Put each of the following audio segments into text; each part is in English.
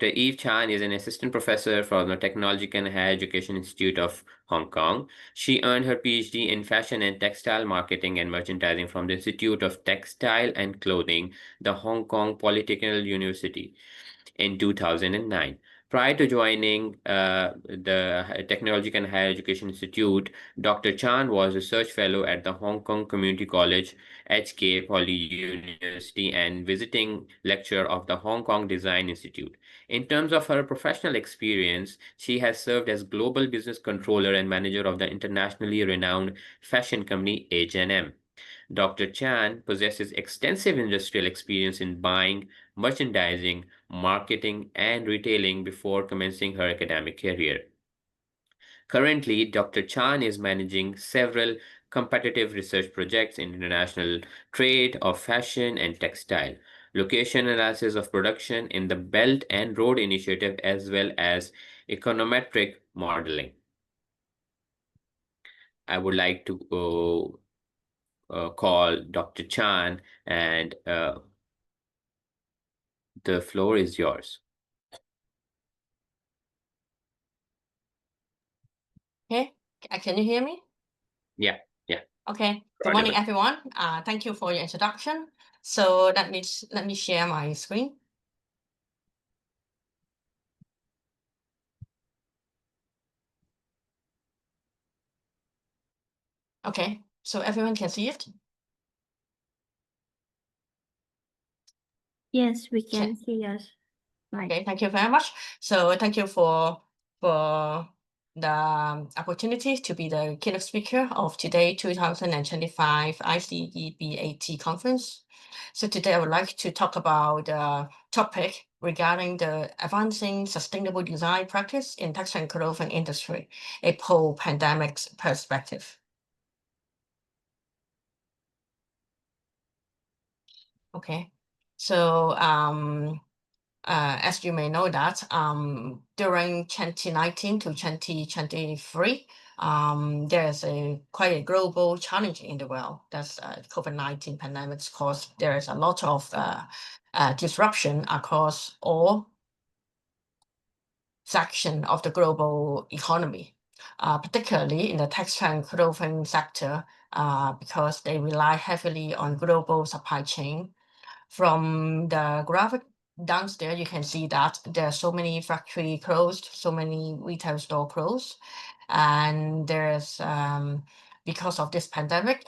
Dr. Eve Chan is an assistant professor from the Technological and Higher Education Institute of Hong Kong. She earned her PhD in fashion and textile marketing and merchandising from the Institute of Textile and Clothing, the Hong Kong Polytechnic University, in 2009. Prior to joining the Technological and Higher Education Institute, Dr. Chan was research fellow at the Hong Kong Community College, HK Poly University, and visiting lecturer of the Hong Kong Design Institute. In terms of her professional experience, she has served as global business controller and manager of the internationally renowned fashion company H&M. Dr. Chan possesses extensive industrial experience in buying, merchandising, marketing, and retailing before commencing her academic career. Currently, Dr. Chan is managing several competitive research projects in international trade of fashion and textile, location analysis of production in the Belt and Road Initiative, as well as econometric modeling. I would like to call Dr. Chan, and the floor is yours. Okay, can you hear me? Yeah. Okay. Good morning, everyone. Thank you for your introduction. So let me share my screen. Okay, so everyone can see it? Yes, we can see us. Right. Okay, thank you very much. So thank you for the opportunity to be the keynote speaker of today 2025 ICEBAT conference. So today I would like to talk about the topic regarding the advancing sustainable design practice in textile and clothing industry, a post-pandemic perspective. Okay, so as you may know that during 2019 to 2023, there's quite a global challenge in the world. That's COVID-19 pandemics caused. There is a lot of disruption across all section of the global economy, particularly in the textile and clothing sector, because they rely heavily on global supply chain. From the graphic downstairs, you can see that there are so many factory closed, so many retail store closed, and there's because of this pandemic,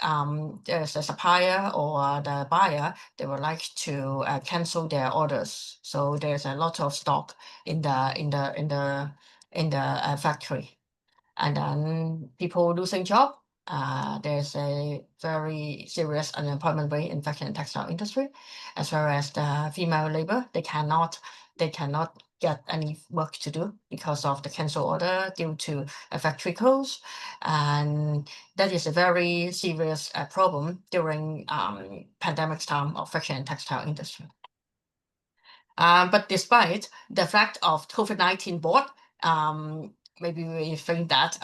there's a supplier or the buyer, they would like to cancel their orders. So there's a lot of stock in the factory, and then people losing job. There's a very serious unemployment rate in fashion and textile industry, as well as the female labor. They cannot get any work to do because of the cancel order due to a factory close, and that is a very serious problem during pandemic time of fashion and textile industry. But despite the fact of COVID-19 board, maybe we think that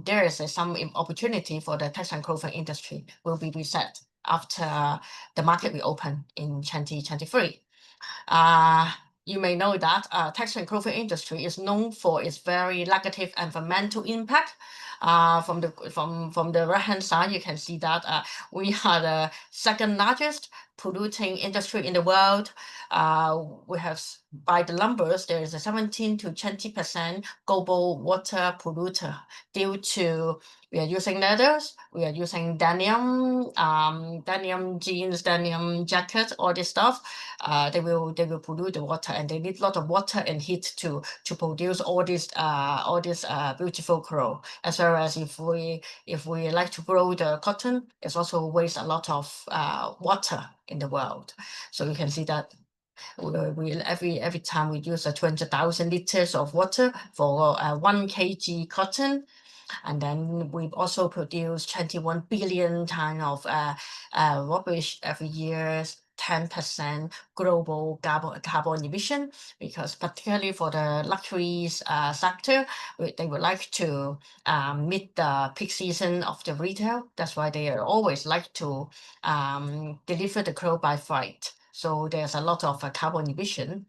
there is some opportunity for the textile and clothing industry will be reset after the market reopen in 2023. You may know that textile and clothing industry is known for its very negative environmental impact. From the right hand side, you can see that we are the second largest polluting industry in the world. We have, by the numbers, there is a 17 to 20% global water polluter due to we are using leathers, we are using denim, denim jeans, denim jackets, all this stuff. They will pollute the water, and they need a lot of water and heat to produce all this beautiful clothes. As well as if we like to grow the cotton, it's also waste a lot of water in the world. So you can see that we every time we use 200,000 liters of water for 1 kg cotton. And then we also produce 21 billion tons of rubbish every year, 10% global carbon emission, because particularly for the luxuries sector, they would like to meet the peak season of the retail. That's why they always like to deliver the clothes by freight. So there's a lot of carbon emission.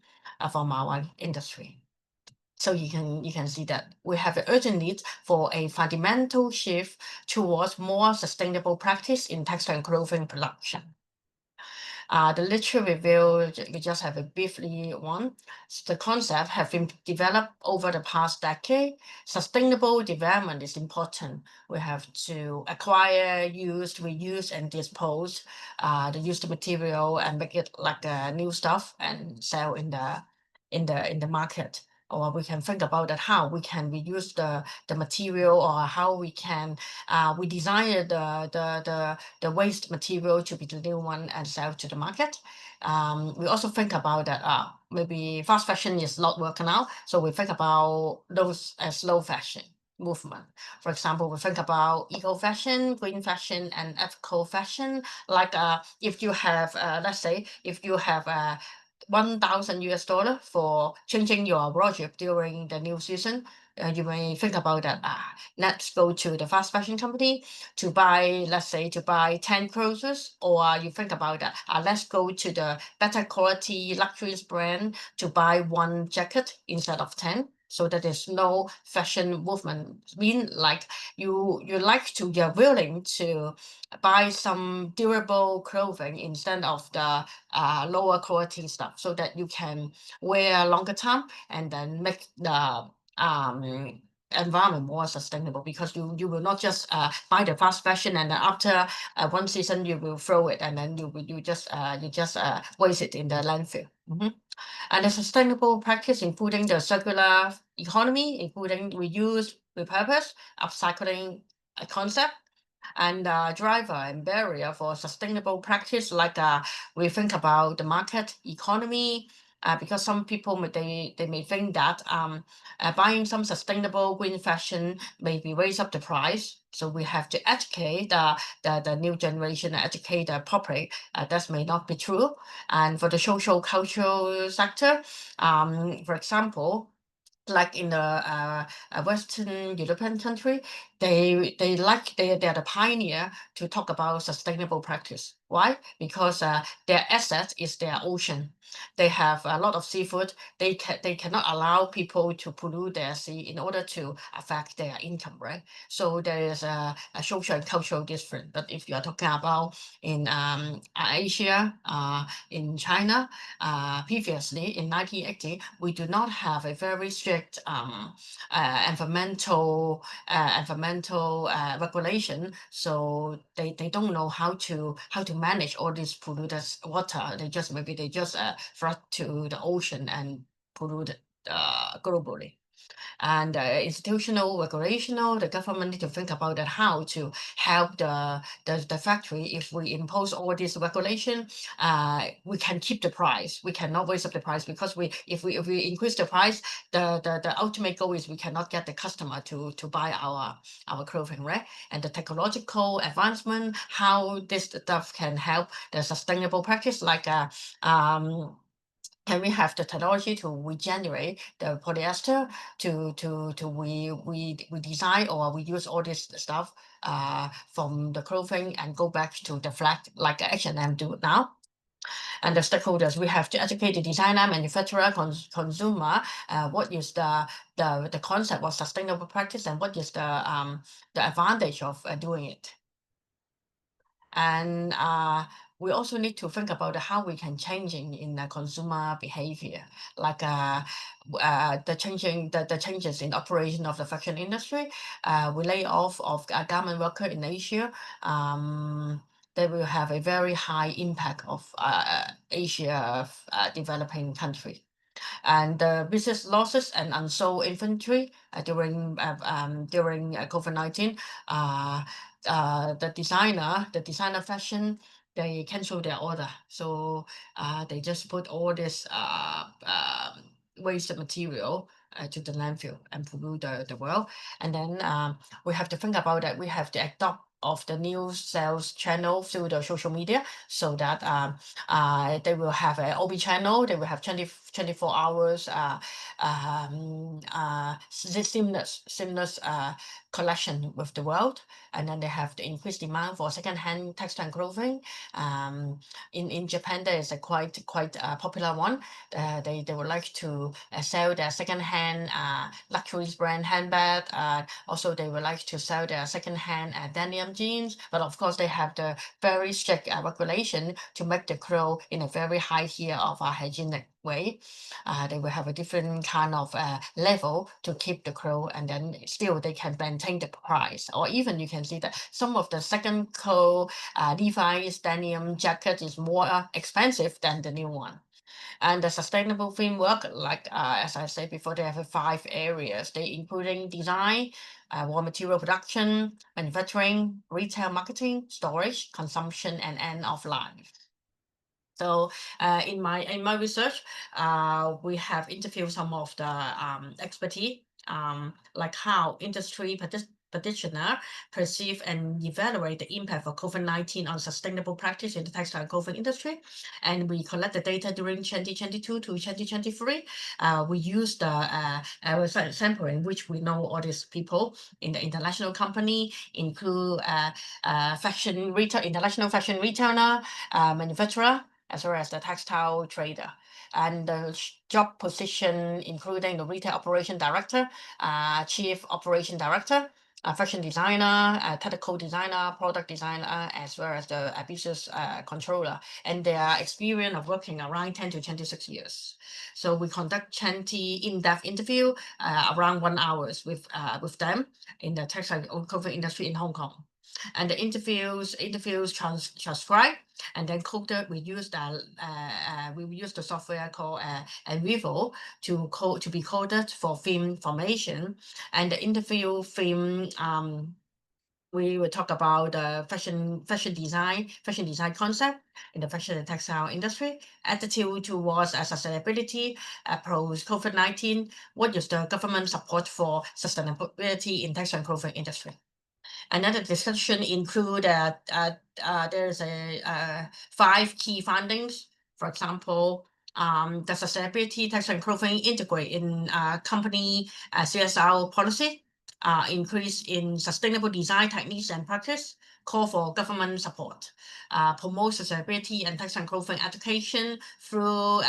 from our industry. So you can see that we have an urgent need for a fundamental shift towards more sustainable practice in textile and clothing production. The literature review, we just have a briefly one. The concept have been developed over the past decade. Sustainable development is important. We have to acquire, use, reuse, and dispose the used material and make it like new stuff and sell in the market. Or we can think about that how we can reuse the material, or how we can we design the waste material to be the new one and sell to the market. We also think about that maybe fast fashion is not working out, so we think about those as slow fashion movement. For example, we think about eco fashion, green fashion, and ethical fashion. Like if you have, let's say, if you have $1,000 for changing your wardrobe during the new season, you may think about that. Let's go to the fast fashion company to buy, let's say, to buy 10 clothes, or you think about that. Let's go to the better quality luxury brand to buy one jacket instead of 10. So that is no fashion movement. Mean like you're willing to buy some durable clothing instead of the lower quality stuff, so that you can wear longer time and then make the environment more sustainable, because you will not just buy the fast fashion and then after one season you will throw it, and then you just waste it in the landfill. And the sustainable practice, including the circular economy, including reuse, repurpose, upcycling concept, and driver and barrier for sustainable practice, like we think about the market economy, because some people they may think that buying some sustainable green fashion maybe raise up the price. So we have to educate the new generation, educate the public. That may not be true. And for the social cultural sector, for example, like in the Western European country, they are the pioneer to talk about sustainable practice. Why? Because their asset is their ocean. They have a lot of seafood. They cannot allow people to pollute their sea in order to affect their income, right? So there is a social and cultural difference. But if you are talking about in Asia, in China, previously in 1980, we do not have a very strict environmental regulation, so they don't know how to manage all these polluted water. They just flood to the ocean and pollute globally. And institutional, regulational, the government need to think about that, how to help the factory. If we impose all this regulation, we can keep the price. We cannot raise up the price, because if we increase the price, the ultimate goal is we cannot get the customer to buy our clothing, right? And the technological advancement, how this stuff can help the sustainable practice, like can we have the technology to regenerate the polyester, to we design or we use all this stuff from the clothing and go back to the flat like H&M do now. And the stakeholders, we have to educate the designer, manufacturer, consumer, what is the concept of sustainable practice, and what is the advantage of doing it. And we also need to think about how we can change in the consumer behavior, like the changes in operation of the fashion industry. We lay off of a garment worker in Asia. They will have a very high impact of Asia developing country. And the business losses and unsold inventory during COVID-19, the designer fashion, they cancel their order. So they just put all this waste material to the landfill and pollute the world. And then we have to think about that. We have to adopt of the new sales channel through the social media, so that they will have an OB channel. They will have 24 hours seamless collection with the world, and then they have the increased demand for second-hand textile and clothing. In Japan, there is a quite popular one. They would like to sell their second-hand luxury brand handbag. Also, they would like to sell their second-hand denim jeans. But of course, they have the very strict regulation to make the clothes in a very high tier of hygienic way. They will have a different kind of level to keep the clothes, and then still they can maintain the price. Or even you can see that some of the second clothes, Levi's denim jacket is more expensive than the new one. And the sustainable framework, like as I said before, they have 5 areas. They including design, raw material production, manufacturing, retail marketing, storage, consumption, and end of life. So in my research, we have interviewed some of the expertise, like how industry practitioner perceive and evaluate the impact of COVID-19 on sustainable practice in the textile and clothing industry. And we collect the data during 2022 to 2023. We use the sampling, which we know all these people in the international company, include fashion retail, international fashion retailer, manufacturer, as well as the textile trader. And the job position, including the retail operation director, chief operation director, fashion designer, technical designer, product designer, as well as the business controller. And their experience of working around 10 to 26 years. So we conduct 20 in-depth interview around 1 hour with them in the textile and clothing industry in Hong Kong. And the interviews transcribed and then coded. We use the software called Vivo to be coded for theme formation. And the interview theme, we will talk about the fashion design concept in the fashion and textile industry, attitude towards sustainability, post COVID-19. What is the government support for sustainability in textile and clothing industry? Another discussion include there's 5 key findings. For example, the sustainability textile and clothing integrate in company CSR policy, increase in sustainable design techniques and practice, call for government support, promote sustainability and textile and clothing education through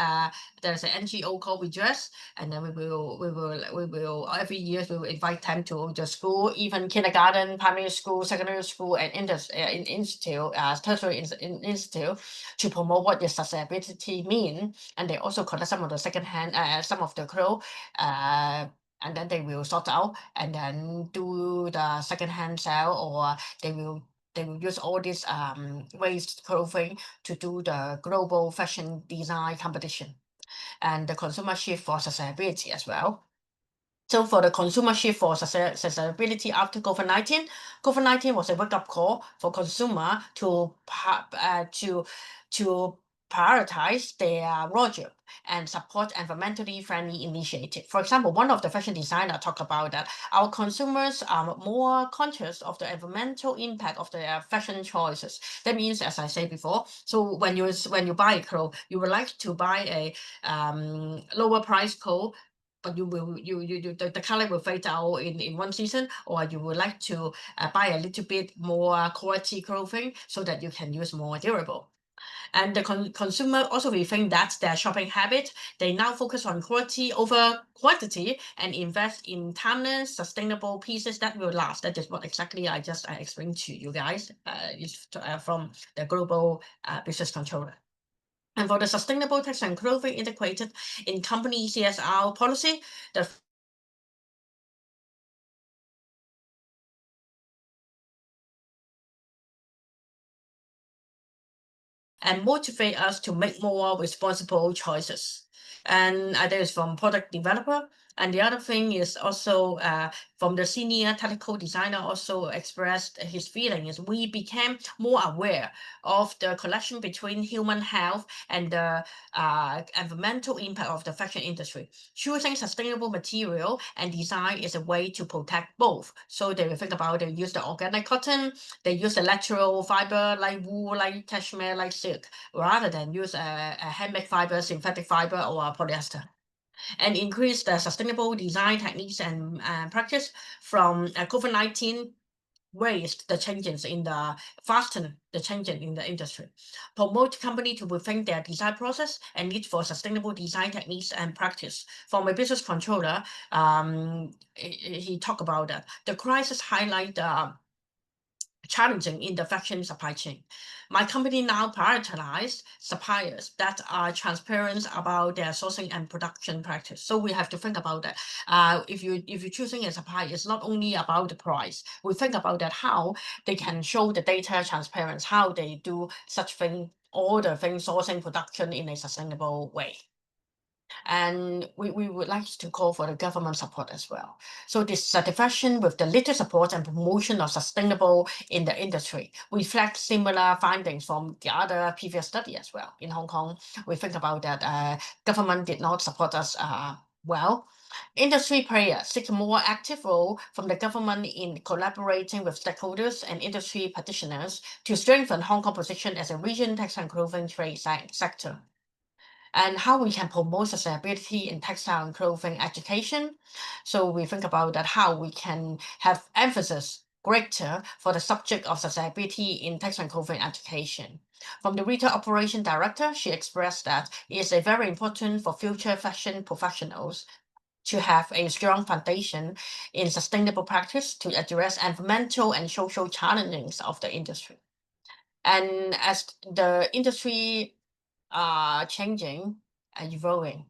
there's an NGO called Redress, and then we will every year we will invite them to the school, even kindergarten, primary school, secondary school, and institute, tertiary institute, to promote what does sustainability mean. And they also collect some of the secondhand, some of the clothes, and then they will sort out and then do the secondhand sale, or they will use all these waste clothing to do the global fashion design competition. And the consumer shift for sustainability as well. So for the consumer shift for sustainability after COVID-19 was a wake-up call for consumer to prioritize their wardrobe and support environmentally friendly initiative. For example, one of the fashion designer talked about that our consumers are more conscious of the environmental impact of their fashion choices. That means, as I said before, so when you buy a clothes, you would like to buy a lower price clothes, but the color will fade out in one season, or you would like to buy a little bit more quality clothing so that you can use more durable. And the consumer also rethink that their shopping habit. They now focus on quality over quantity and invest in timeless, sustainable pieces that will last. That is what exactly I just explained to you guys from the global business controller. And for the sustainable textile and clothing integrated in company CSR policy, the and motivate us to make more responsible choices. And that is from product developer, And the other thing is also from the senior technical designer also expressed his feeling is we became more aware of the connection between human health and the environmental impact of the fashion industry. Choosing sustainable material and design is a way to protect both. So they will think about they use the organic cotton, they use the natural fiber like wool, like cashmere, like silk, rather than use a handmade fiber, synthetic fiber, or polyester, and increase the sustainable design techniques and practice from COVID-19 raised the changes in the fasten the changes in the industry, promote company to rethink their design process and need for sustainable design techniques and practice. From a business controller, he talked about that the crisis highlight the challenging in the fashion supply chain. My company now prioritizes suppliers that are transparent about their sourcing and production practice. So we have to think about that. If you're choosing a supplier, it's not only about the price. We think about that how they can show the data transparency, how they do such thing, all the things sourcing production in a sustainable way. And we would like to call for the government support as well. So this satisfaction with the little support and promotion of sustainable in the industry reflect similar findings from the other previous study as well. In Hong Kong, we think about that government did not support us well. Industry players seek a more active role from the government in collaborating with stakeholders and industry practitioners to strengthen Hong Kong position as a region textile and clothing trade sector, and how we can promote sustainability in textile and clothing education. So we think about that how we can have emphasis greater for the subject of sustainability in textile and clothing education. From the retail operation director, she expressed that it is a very important for future fashion professionals to have a strong foundation in sustainable practice to address environmental and social challenges of the industry. And as the industry changing and evolving,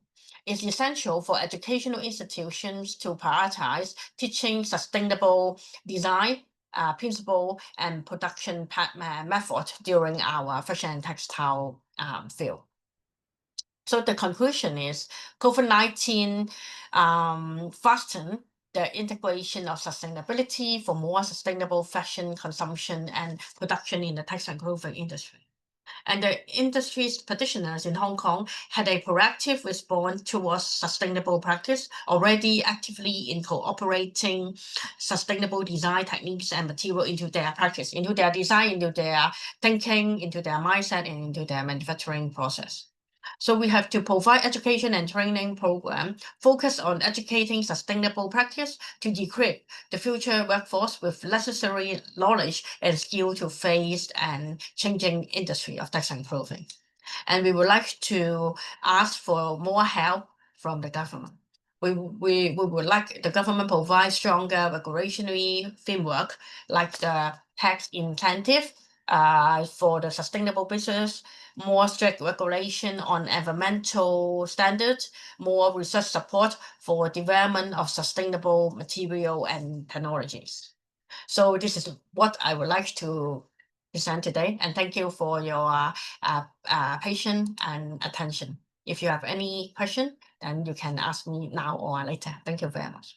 it's essential for educational institutions to prioritize teaching sustainable design principle and production method during our fashion and textile field. So the conclusion is COVID-19 fastened the integration of sustainability for more sustainable fashion consumption and production in the textile and clothing industry. And the industry's practitioners in Hong Kong had a proactive response towards sustainable practice, already actively incorporating sustainable design techniques and material into their practice, into their design, into their thinking, into their mindset, and into their manufacturing process. So we have to provide education and training program focused on educating sustainable practice to equip the future workforce with necessary knowledge and skill to face and changing industry of textile and clothing. And we would like to ask for more help from the government. We would like the government provide stronger regulatory framework like the tax incentive for the sustainable business, more strict regulation on environmental standards, more research support for development of sustainable material and technologies. So this is what I would like to present today, and thank you for your patience and attention. If you have any question, then you can ask me now or later. Thank you very much.